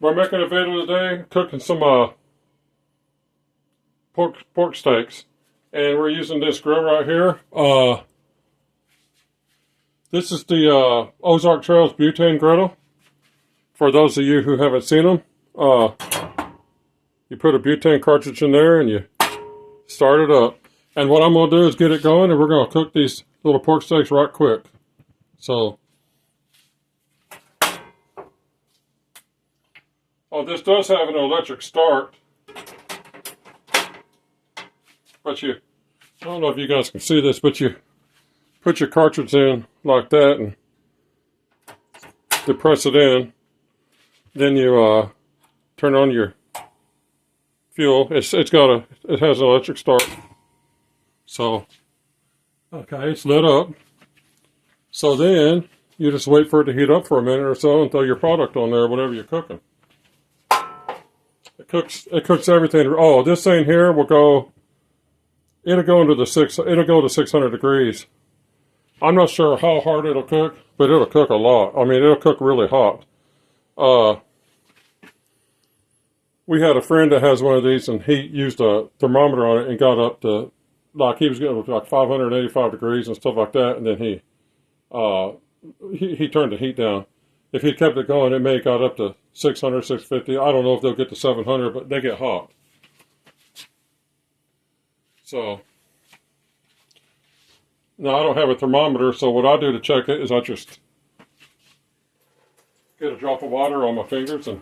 We're making a video today, cooking some pork steaks, and we're using this grill right here. This is the Ozark Trails butane griddle. For those of you who haven't seen them, you put a butane cartridge in there and you start it up. And what I'm going to do is get it going, and we're going to cook these little pork steaks right quick. So, this does have an electric start, but I don't know if you guys can see this, but you put your cartridge in like that and depress it in. Then you turn on your fuel. It has an electric start. So, okay, it's lit up. So then you just wait for it to heat up for a minute or so and throw your product on there, whatever you're cooking. It cooks everything. Oh, this thing here will go. It'll go to 600 degrees. I'm not sure how hard it'll cook, but it'll cook a lot. I mean, it'll cook really hot. We had a friend that has one of these, and he used a thermometer on it and got up to, like, he was getting like 585 degrees and stuff like that, and then he turned the heat down. If he kept it going, it may have got up to 600, 650. I don't know if they'll get to 700, but they get hot. So, now I don't have a thermometer, so what I do to check it is I just get a drop of water on my fingers, and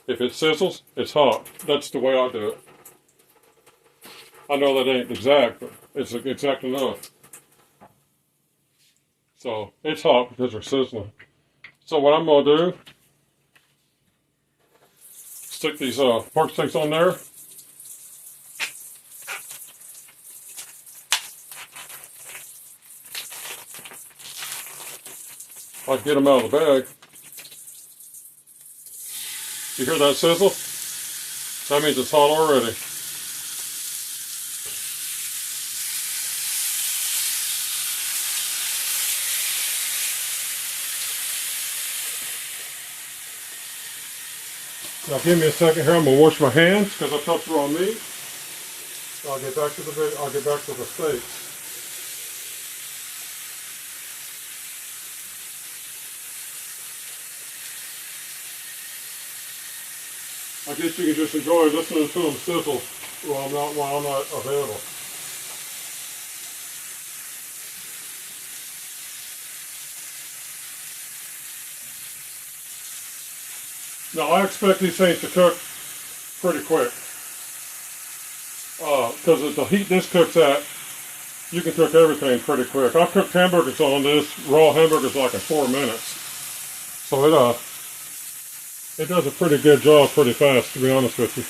if it sizzles, it's hot. That's the way I do it. I know that ain't exact, but it's exact enough. So, it's hot because they're sizzling. So what I'm going to do, stick these pork steaks on there. I can get them out of the bag. You hear that sizzle? That means it's hot already. Now give me a second here. I'm gonna wash my hands because I touched raw meat. I'll get back to the steaks. I guess you can just enjoy listening to them sizzle while I'm not available. Now I expect these things to cook pretty quick. Because at the heat this cooks at, you can cook everything pretty quick. I cooked hamburgers on this, raw hamburgers, like in 4 minutes. So it does a pretty good job pretty fast, to be honest with you.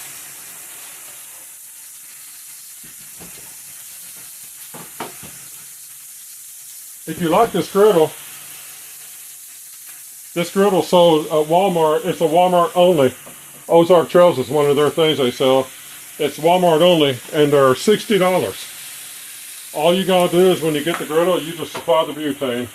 If you like this griddle sold at Walmart. It's a Walmart only. Ozark Trails is one of their things they sell. It's Walmart only, and they're $60. All you gotta do is when you get the griddle, you just supply the butane.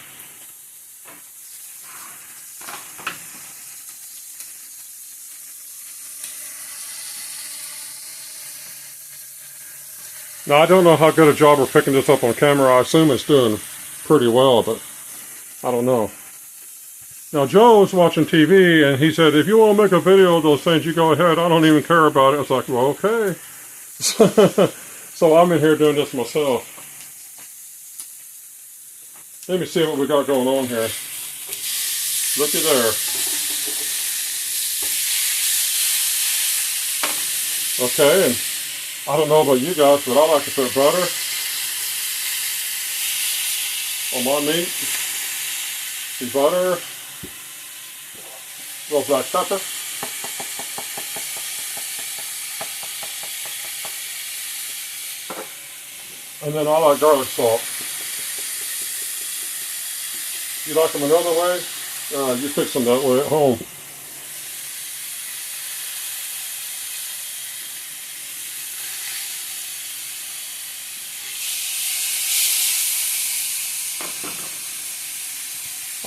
Now I don't know how good a job we're picking this up on camera. I assume it's doing pretty well, but I don't know. Now Joe's watching TV, and he said, if you want to make a video of those things, you go ahead. I don't even care about it. I was like, well, okay. So I'm in here doing this myself. Let me see what we got going on here. Looky there. Okay, and I don't know about you guys, but I like to put butter on my meat. See, butter. Little black pepper. And then I like garlic salt. You like them another way? You fix them that way at home.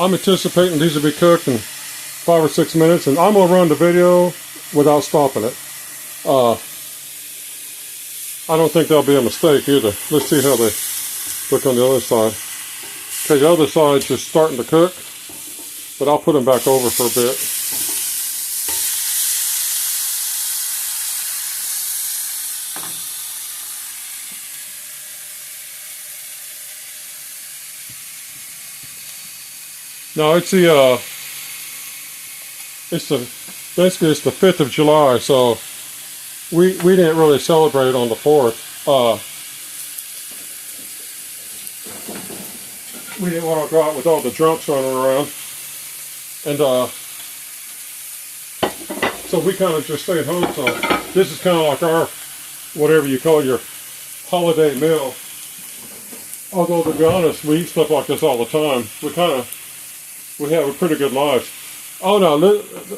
I'm anticipating these will be cooked in 5 or 6 minutes, and I'm gonna run the video without stopping it. I don't think that'll be a mistake either. Let's see how they look on the other side. Okay, the other side's just starting to cook, but I'll put them back over for a bit. No, basically it's the 5th of July, so we didn't really celebrate on the 4th. We didn't want to go out with all the drunks running around, and so we kind of just stayed home. So this is kind of like our, whatever you call your holiday meal. Although to be honest, we eat stuff like this all the time. We have a pretty good life. Oh no,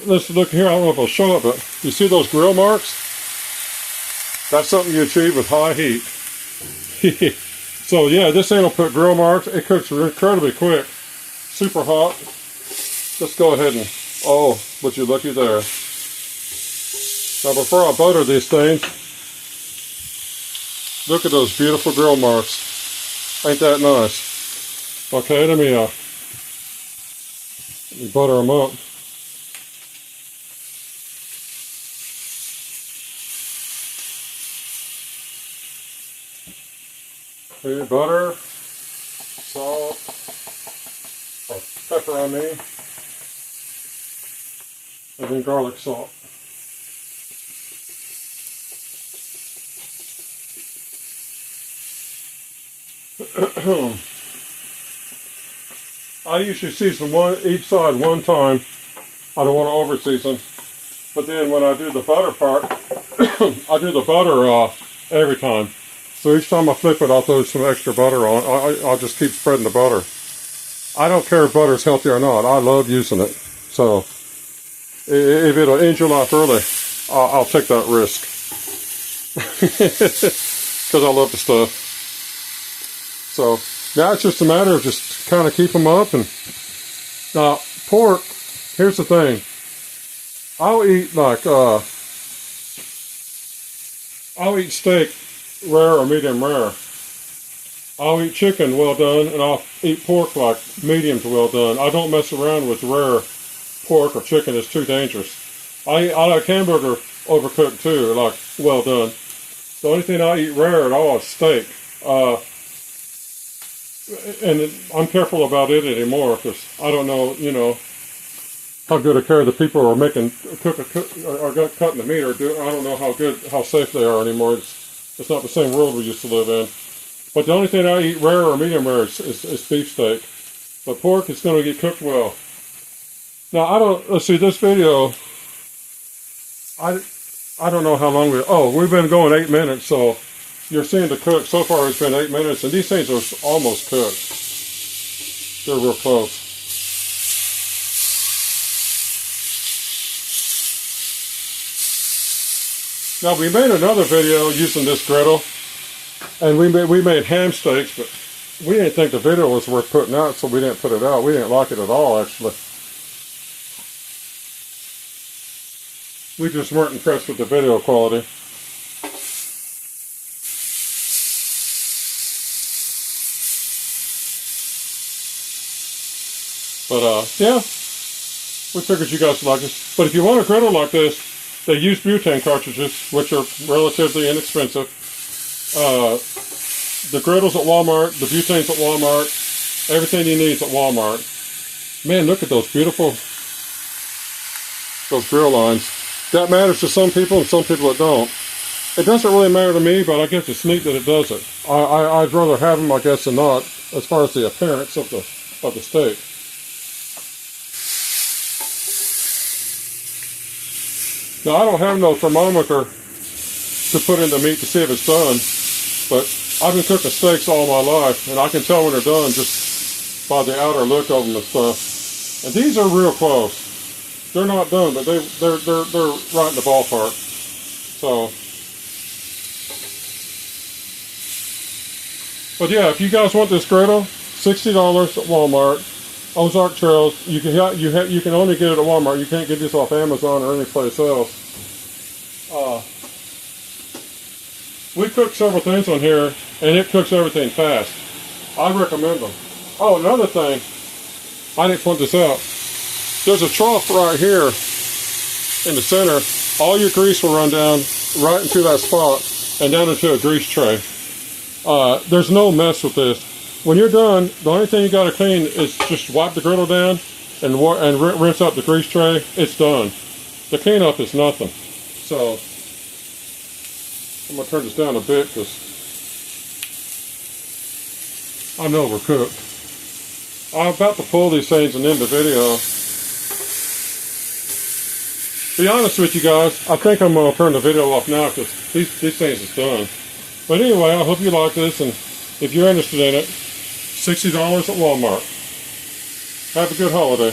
let's look here. I don't know if I'll show it, but you see those grill marks? That's something you achieve with high heat. So yeah, this thing will put grill marks. It cooks incredibly quick. Super hot. Let's go ahead and, oh, would you looky there. Now before I butter these things, look at those beautiful grill marks. Ain't that nice? Okay, let me butter them up. Okay, butter, salt, or pepper I mean, and then garlic salt. I usually season each side one time. I don't want to over season, but then when I do the butter part, I do the butter every time. So each time I flip it, I'll throw some extra butter on. I'll just keep spreading the butter. I don't care if butter's healthy or not. I love using it. So if it'll end your life early, I'll take that risk. Because I love the stuff. So now it's just a matter of just kind of keep them up. And now pork, here's the thing. I'll eat steak rare or medium rare. I'll eat chicken well done, and I'll eat pork like medium to well done. I don't mess around with rare pork or chicken. It's too dangerous. I like hamburger overcooked too, like well done. The only thing I eat rare at all is steak. And I'm careful about it anymore because I don't know, how good a care the people are making cutting the meat or do. I don't know how safe they are anymore. It's not the same world we used to live in. But the only thing I eat rare or medium rare is beef steak. But pork is going to get cooked well. Now let's see, this video, I don't know how long we've been going 8 minutes, so you're seeing the cook. So far it's been 8 minutes, and these things are almost cooked. They're real close. Now we made another video using this griddle, and we made ham steaks, but we didn't think the video was worth putting out, so we didn't put it out. We didn't like it at all, actually. We just weren't impressed with the video quality. But yeah, we figured you guys would like this. But if you want a griddle like this, they use butane cartridges, which are relatively inexpensive. The griddles at Walmart, the butane's at Walmart, everything you need is at Walmart. Man, look at those beautiful, those grill lines. That matters to some people and some people it don't. It doesn't really matter to me, but I guess it's neat that it does it. I'd rather have them, I guess, than not, as far as the appearance of the steak. Now, I don't have no thermometer to put in the meat to see if it's done, but I've been cooking steaks all my life, and I can tell when they're done just by the outer look of them and stuff. And these are real close. They're not done, but they're right in the ballpark. So, but yeah, if you guys want this griddle, $60 at Walmart. Ozark trails. You can only get it at Walmart. You can't get this off Amazon or any place else. We cook several things on here, and it cooks everything fast. I recommend them. Oh, another thing, I didn't point this out. There's a trough right here in the center. All your grease will run down right into that spot and down into a grease tray. There's no mess with this. When you're done, the only thing you got to clean is just wipe the griddle down and rinse out the grease tray. It's done. The cleanup is nothing. So I'm going to turn this down a bit because I know we're cooked. I'm about to pull these things and end the video. To be honest with you guys, I think I'm going to turn the video off now because these things is done. But anyway, I hope you like this, and if you're interested in it, $60 at Walmart. Have a good holiday.